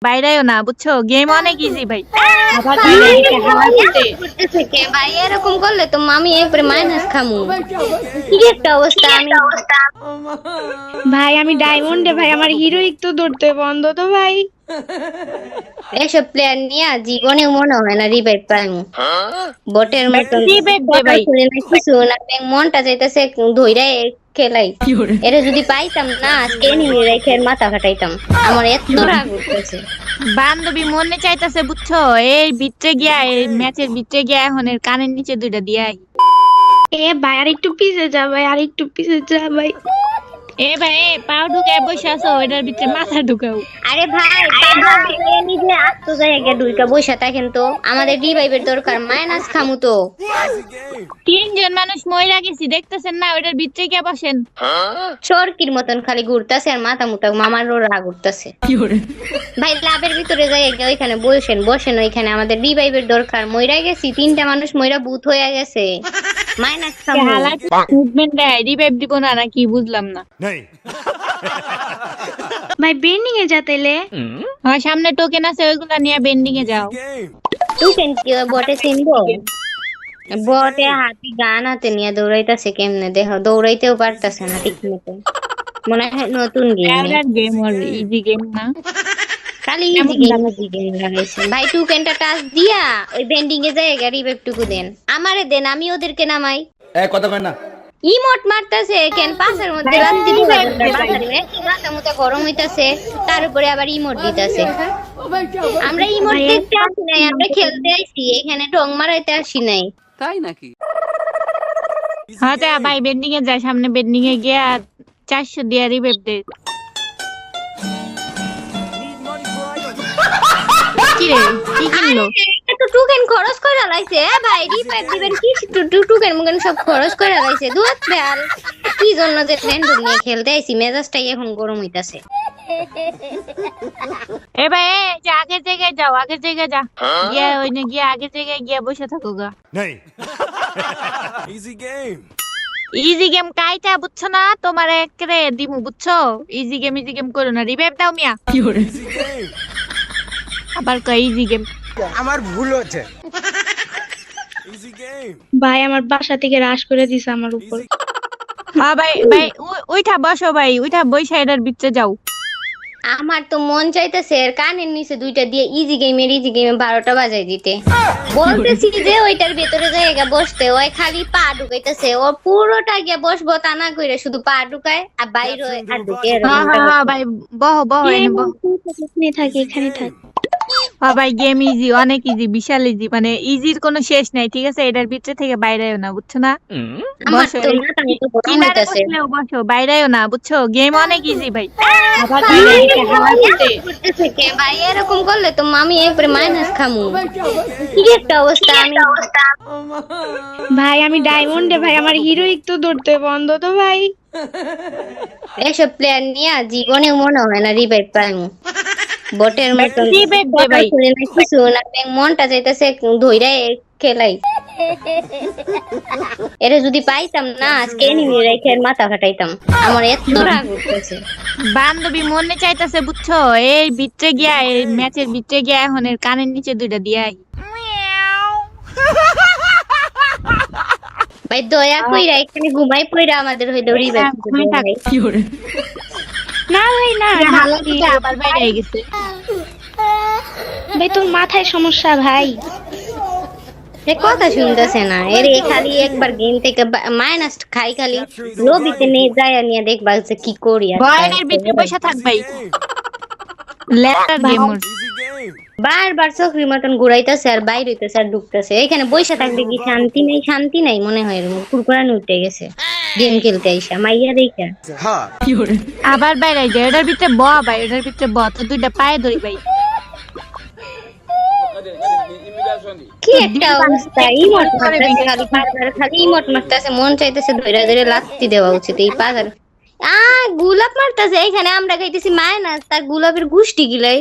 বাইরেও না বুঝছো, গেম অনেক ইজি ভাই। আবার ভাই এরকম করলে তো আমি একবারে মাইনাস খামু। কি একটা অবস্থা। ভাই আমি ডায়মন্ডে ভাই, আমার হিরোইক তো ধরতে বন্ধ তো ভাই। এসব প্লেয়ার নিয়ে জীবনেও মনে হয় না রিভাইভ পাইমু। বটের মতন রিভাইভ দে ভাই। কিছু না, মনটা চাইতেছে ধইরা খেলাই। এরা যদি পাইতাম না আজকে এনিমি রেখে মাথা ফাটাইতাম। আমার এত রাগ উঠতেছে। বান্ধবী মনে চাইতেছে বুঝছো, এই ভিতরে গিয়া, এই ম্যাচের ভিতরে গিয়া এখন এর কানের নিচে দুইটা দিয়াই। এ ভাই আর একটু পিছে যা ভাই, আর একটু পিছে যা ভাই। এ ভাই পাও ঢুকায় বসে আছো, এটার ভিতরে মাথা ঢুকাও। আরে ভাই নিজে আস্ত জায়গা ঢুইকা বসে থাকেন তো, আমাদের রিভাইভের দরকার, মাইনাস খামু তো। তিনজন মানুষ মইরা গেছি দেখতেছেন না, ওটার ভিতরে গিয়া বসেন। চরকির মতন খালি ঘুরতাছে আর মাথা মুটা মামারও রাগ উঠতেছে। ভাই লাভের ভিতরে যাই ওইখানে বসেন বসেন, ওইখানে আমাদের রিভাইভের দরকার। মইরা গেছি, তিনটা মানুষ মইরা ভূত হয়ে গেছে, মাইনাস খামু। মুভমেন্ট দেয়, রিভাইভ দিব না নাকি বুঝলাম না। ভাই বেন্ডিং এ যা তাইলে। আমার সামনে টোকেন আছে, ওইগুলা নিয়ে বেন্ডিং এ যাও। টোকেন কি বটে চিনবো? বটে হাতি গান হাতে নিয়ে দৌড়াইতেছে কেমনে, দেখো দৌড়াইতেও পারতেছে না ঠিক মতো। মনে হয় নতুন গেম, গেম আর ইজি গেম না, খালি ইজি গেম লাগাইছে। ভাই টোকেনটা টাচ দিয়া ওই বেন্ডিং এ যায় রিভাইভ টুকু দেন, আমারে দেন, আমি ওদেরকে নামাই। কথা কয় না ইমোট মারতাছে কেন পাশের মধ্যে রাত্রি মাথা মুথা গরম হইতাছে, তার উপরে আবার ইমোট দিতাছে। আমরা ইমোট দেখতে আসি নাই, আমরা খেলতে আইছি, এখানে ঢং মারাইতে আসি নাই। তাই নাকি? হ্যাঁ তা ভাই বেন্ডিং এ যায়, সামনে বেন্ডিং এ গিয়া 400 দিয়া রিভাইভ দে। কি রে কি কিনলো? একটু টোকেন খরচ করে লাইছে ভাই, রিভাইভ দিবেন কি টোকেন মুকেন সব খরচ করে লাইছে। দুয়াত বেল কি জন্য যে ফ্রেন্ড নিয়ে খেলতে আইছি, মেজাজটাই এখন গরম হইতাছে। এ ভাই যে আগের জায়গায় যাও, আগের জায়গায় যা, গিয়া ওইনে গিয়া আগের জায়গায় গিয়া বসে থাকো গা। ইজি গেম কাইটা বুঝছো না, তোমার একরে দিমু বুঝছো। ইজি গেম করো না, রিভাইভ দাও মিয়া। আবার কই ইজি গেম, আমার ভুল হচ্ছে। ভাই আমার বাসা থেকে রাশ করে দিছে আমার উপর। হ্যাঁ ভাই ভাই ওইটা বসো ভাই, ওইটা বইসা এটার ভিতরে যাও। আমার তো মন চাইতেছে এর কানের নিচে দুইটা দিয়ে ইজি গেমে 12টা বাজাই দিতে। বলতেছি যে ওইটার ভেতরে জায়গা বসতে, ওই খালি পা ঢুকাইতেছে, ও পুরোটা গিয়ে বসবো তা না কইরা শুধু পা ঢুকায় আর বাইরে আর ঢুকে। হ্যাঁ ভাই বহ এনে বহ। এখানে থাকি, এখানে থাক। হ্যাঁ ভাই গেম ইজি, অনেক ইজি, বিশাল ইজি, মানে ইজির কোনো শেষ নাই। ঠিক আছে, এটার ভিতরে থেকে বাইরেও না বুঝছো না। বসো কিনারে বসলেও বসো, বাইরেও না বুঝছো, গেম অনেক ইজি ভাই। ভাই এরকম করলে তো আমি একবারে মাইনাস খামু। কি একটা অবস্থা। ভাই আমি ডায়মন্ডে ভাই, আমার হিরোইক তো ধরতে বন্ধ তো ভাই। এসব প্লেয়ার নিয়ে জীবনেও মনে হয় না রিভাইভ পাইমু। বটের মতন কিছু না, মনটা চাইতেছে ধইরা খেলাই। এরা যদি পাইতাম না আজকে এনিমি রেখে মাথা ফাটাইতাম। আমার এত রাগ উঠতেছে। বান্ধবী মনে চাইতেছে বুঝছো, এই ভিতরে গিয়া, এই ম্যাচের ভিতরে গিয়া এখন এর কানের নিচে দুইটা দিয়াই। ভাই দয়া কইরা এখানে ঘুমাই পড়া আমাদের হইলো রিভাইভ। না ভাই না, আবার বাইরে গেছে। ভাই তোর মাথায় সমস্যা ভাই। এ কথা শুনতেছে না, এর খালি একবার গেম থেকে মাইনাস খাই, খালি লবিতে নিয়ে যায় নিয়ে দেখবা যে কি করি। বয়ানের ভিতরে বসে থাক ভাই, লেটার গেমর বারবার চোখের মতন ঘুরাইতেছে আর বাইরে হইতেছে আর ঢুকতেছে। এখানে বসে থাকলে কি শান্তি নেই? শান্তি নাই মনে হয়, কুরকুরানি উঠে গেছে গেম খেলতে আইসা মাইয়া দেখা। আবার বাইরে যায়, এটার ভিতরে ব ভাই, এটার ভিতরে ব, তো দুইটা পায়ে ধরি ভাই। কি একটা অবস্থা। ইমোট মারতেছে খালি, পাজার খালি ইমোট মারতেছে, মন চাইতেছে ধইরা ধরে লাত্তি দেওয়া উচিত এই পাজার। গোলাপ মারতেছে, এখানে আমরা খাইতেছি মাইনাস, তার গোলাপের গুষ্টি গিলাই।